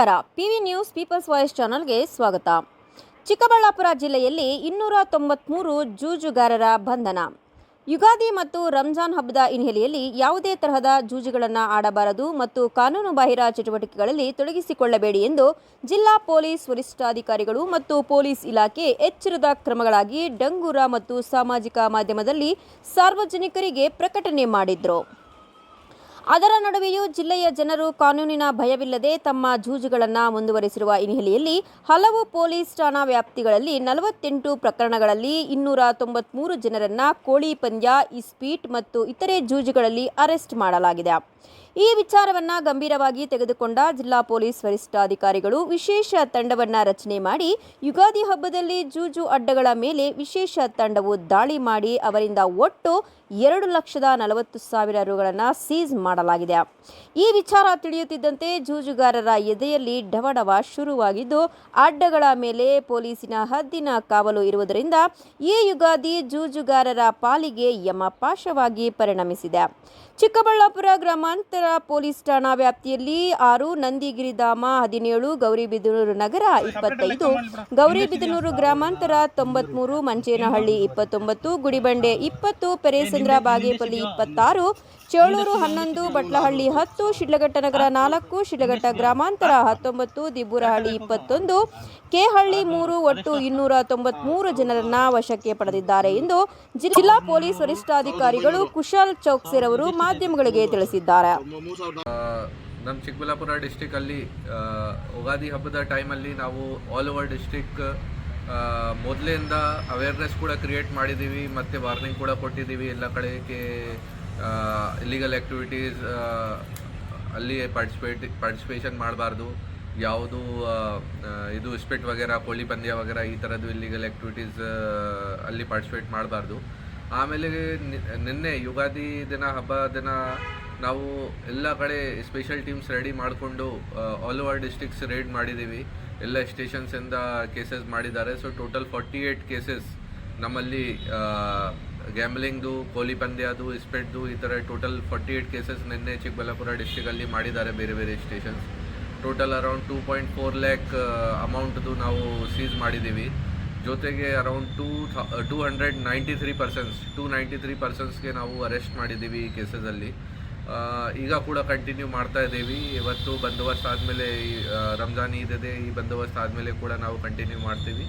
ನಮಸ್ಕಾರ. PV news people's voice ಚಾನಲ್ಗೆ ಸ್ವಾಗತ. ಚಿಕ್ಕಬಳ್ಳಾಪುರ ಜಿಲ್ಲೆಯಲ್ಲಿ 293 ಜೂಜುಗಾರರ ಬಂಧನ. ಯುಗಾದಿ ಮತ್ತು ರಂಜಾನ್ ಹಬ್ಬದ ಹಿನ್ನೆಲೆಯಲ್ಲಿ ಯಾವುದೇ ತರಹದ ಜೂಜುಗಳನ್ನು ಆಡಬಾರದು ಮತ್ತು ಕಾನೂನುಬಾಹಿರ ಚಟುವಟಿಕೆಗಳಲ್ಲಿ ತೊಡಗಿಸಿಕೊಳ್ಳಬೇಡಿ ಎಂದು ಜಿಲ್ಲಾ ಪೊಲೀಸ್ ವರಿಷ್ಠಾಧಿಕಾರಿಗಳು ಮತ್ತು ಪೊಲೀಸ್ ಇಲಾಖೆ ಎಚ್ಚರದ ಕ್ರಮಗಳಾಗಿ ಡಂಗೂರ ಮತ್ತು ಸಾಮಾಜಿಕ ಮಾಧ್ಯಮದಲ್ಲಿ ಸಾರ್ವಜನಿಕರಿಗೆ ಪ್ರಕಟಣೆ ಮಾಡಿದ್ರು. ಅದರ ನಡುವೆಯೂ ಜಿಲ್ಲೆಯ ಜನರು ಕಾನೂನಿನ ಭಯವಿಲ್ಲದೆ ತಮ್ಮ ಜೂಜುಗಳನ್ನು ಮುಂದುವರೆಸಿರುವ ಹಿನ್ನೆಲೆಯಲ್ಲಿ ಹಲವು ಪೊಲೀಸ್ ಠಾಣಾ ವ್ಯಾಪ್ತಿಗಳಲ್ಲಿ 48 ಪ್ರಕರಣಗಳಲ್ಲಿ 293 ಜನರನ್ನ ಕೋಳಿ ಪಂದ್ಯ, ಇಸ್ಪೀಟ್ ಮತ್ತು ಇತರೆ ಜೂಜುಗಳಲ್ಲಿ ಅರೆಸ್ಟ್ ಮಾಡಲಾಗಿದೆ. ಈ ವಿಚಾರವನ್ನು ಗಂಭೀರವಾಗಿ ತೆಗೆದುಕೊಂಡ ಜಿಲ್ಲಾ ಪೊಲೀಸ್ ವರಿಷ್ಠಾಧಿಕಾರಿಗಳು ವಿಶೇಷ ತಂಡವನ್ನು ರಚನೆ ಮಾಡಿ ಯುಗಾದಿ ಹಬ್ಬದಲ್ಲಿ ಜೂಜು ಅಡ್ಡಗಳ ಮೇಲೆ ವಿಶೇಷ ತಂಡವು ದಾಳಿ ಮಾಡಿ ಅವರಿಂದ ಒಟ್ಟು 2,40,000 ರುಗಳನ್ನು ಸೀಸ್ ಮಾಡಲಾಗಿದೆ. ಈ ವಿಚಾರ ತಿಳಿಯುತ್ತಿದ್ದಂತೆ ಜೂಜುಗಾರರ ಎದೆಯಲ್ಲಿ ಡವಡವ ಶುರುವಾಗಿದ್ದು, ಅಡ್ಡಗಳ ಮೇಲೆ ಪೊಲೀಸಿನ ಹದ್ದಿನ ಕಾವಲು ಇರುವುದರಿಂದ ಈ ಯುಗಾದಿ ಜೂಜುಗಾರರ ಪಾಲಿಗೆ ಯಮಪಾಶವಾಗಿ ಪರಿಣಮಿಸಿದೆ. ಚಿಕ್ಕಬಳ್ಳಾಪುರ ಗ್ರಾಮಾಂತರ ಪೊಲೀಸ್ ಠಾಣಾ ವ್ಯಾಪ್ತಿಯಲ್ಲಿ 6, ನಂದಿಗಿರಿಧಾಮ 17, ಗೌರಿಬಿದನೂರು ನಗರ 25, ಗೌರಿಬಿದನೂರು ಗ್ರಾಮಾಂತರ 93, ಮಂಚೇನಹಳ್ಳಿ 29, ಗುಡಿಬಂಡೆ 20, ಪೆರೇಸಂದ್ರ ಬಾಗೇಪಲ್ಲಿ 26, ಚೇಳೂರು 11, ಬಟ್ಲಹಳ್ಳಿ 10, ಶಿಡ್ಲಘಟ್ಟ ನಗರ 4, ಶಿಡ್ಲಘಟ್ಟ ಗ್ರಾಮಾಂತರ 19, ದಿಬ್ಬೂರಹಳ್ಳಿ 21, ಕೆಹಳ್ಳಿ 3 ಒಟ್ಟು 293 ಜನರನ್ನ ವಶಕ್ಕೆ ಪಡೆದಿದ್ದಾರೆ ಎಂದು ಜಿಲ್ಲಾ ಪೊಲೀಸ್ ವರಿಷ್ಠಾಧಿಕಾರಿಗಳು ಕುಶಾಲ್ ಚೌಕ್ಸೆರ್ ಅವರು ಮಾಧ್ಯಮಗಳಿಗೆ ತಿಳಿಸಿದ್ದಾರೆ. ನಮ್ಮ ಚಿಕ್ಕಬಳ್ಳಾಪುರ ಡಿಸ್ಟಿಕ್ ಅಲ್ಲಿ ಯುಗಾದಿ ಹಬ್ಬದ ಟೈಮಲ್ಲಿ ನಾವು ಆಲ್ ಓವರ್ ಡಿಸ್ಟಿಕ್ ಮೊದಲಿಂದ ಅವೇರ್ನೆಸ್ ಕೂಡ ಕ್ರಿಯೇಟ್ ಮಾಡಿದ್ದೀವಿ ಮತ್ತು ವಾರ್ನಿಂಗ್ ಕೂಡ ಕೊಟ್ಟಿದ್ದೀವಿ. ಎಲ್ಲ ಕಡೆಗೆ ಇಲ್ಲಿಗಲ್ ಆ್ಯಕ್ಟಿವಿಟೀಸ್ ಅಲ್ಲಿ ಪಾರ್ಟಿಸಿಪೇಷನ್ ಮಾಡಬಾರ್ದು, ಯಾವುದು ಇದು ಇಸ್ಪೀಟ್ ವಗೇರ, ಕೋಳಿ ಪಂದ್ಯ ವಗೇರ ಈ ಥರದ್ದು ಇಲ್ಲಿಗಲ್ ಆ್ಯಕ್ಟಿವಿಟೀಸ್ ಅಲ್ಲಿ ಪಾರ್ಟಿಸಿಪೇಟ್ ಮಾಡಬಾರ್ದು. ಆಮೇಲೆ ನಿನ್ನೆ ಯುಗಾದಿ ದಿನ ಹಬ್ಬ ದಿನ ನಾವು ಎಲ್ಲ ಕಡೆ ಸ್ಪೆಷಲ್ ಟೀಮ್ಸ್ ರೆಡಿ ಮಾಡಿಕೊಂಡು ಆಲ್ ಓವರ್ ಡಿಸ್ಟಿಕ್ಸ್ ರೇಡ್ ಮಾಡಿದ್ದೀವಿ. ಎಲ್ಲ ಸ್ಟೇಷನ್ಸಿಂದ ಕೇಸಸ್ ಮಾಡಿದ್ದಾರೆ. ಸೊ ಟೋಟಲ್ 48 ಕೇಸಸ್ ನಮ್ಮಲ್ಲಿ ಗ್ಯಾಮ್ಲಿಂಗ್ದು, ಕೋಳಿ ಪಂದ್ಯದು, ಇಸ್ಪೆಟ್ದು ಈ ಥರ ಟೋಟಲ್ 48 ಕೇಸಸ್ ನಿನ್ನೆ ಚಿಕ್ಕಬಳ್ಳಾಪುರ ಡಿಸ್ಟಿಕಲ್ಲಿ ಮಾಡಿದ್ದಾರೆ ಬೇರೆ ಬೇರೆ ಸ್ಟೇಷನ್ಸ್. ಟೋಟಲ್ ಅರೌಂಡ್ 2.4 ಲ್ಯಾಕ್ ಅಮೌಂಟ್ದು ನಾವು ಸೀಸ್ ಮಾಡಿದ್ದೀವಿ. ಜೊತೆಗೆ ಅರೌಂಡ್ 293 ಪರ್ಸನ್ಸ್ಗೆ ನಾವು ಅರೆಸ್ಟ್ ಮಾಡಿದ್ದೀವಿ ಈ ಕೇಸಲ್ಲಿ. ಈಗ ಕೂಡ ಕಂಟಿನ್ಯೂ ಮಾಡ್ತಾ ಇದ್ದೀವಿ. ಇವತ್ತು ಬಂದೋಬಸ್ತ್ ಆದಮೇಲೆ ರಂಜಾನ್ ಈದ್ ಇದೆ, ಈ ಬಂದೋಬಸ್ತ್ ಆದಮೇಲೆ ಕೂಡ ನಾವು ಕಂಟಿನ್ಯೂ ಮಾಡ್ತೀವಿ.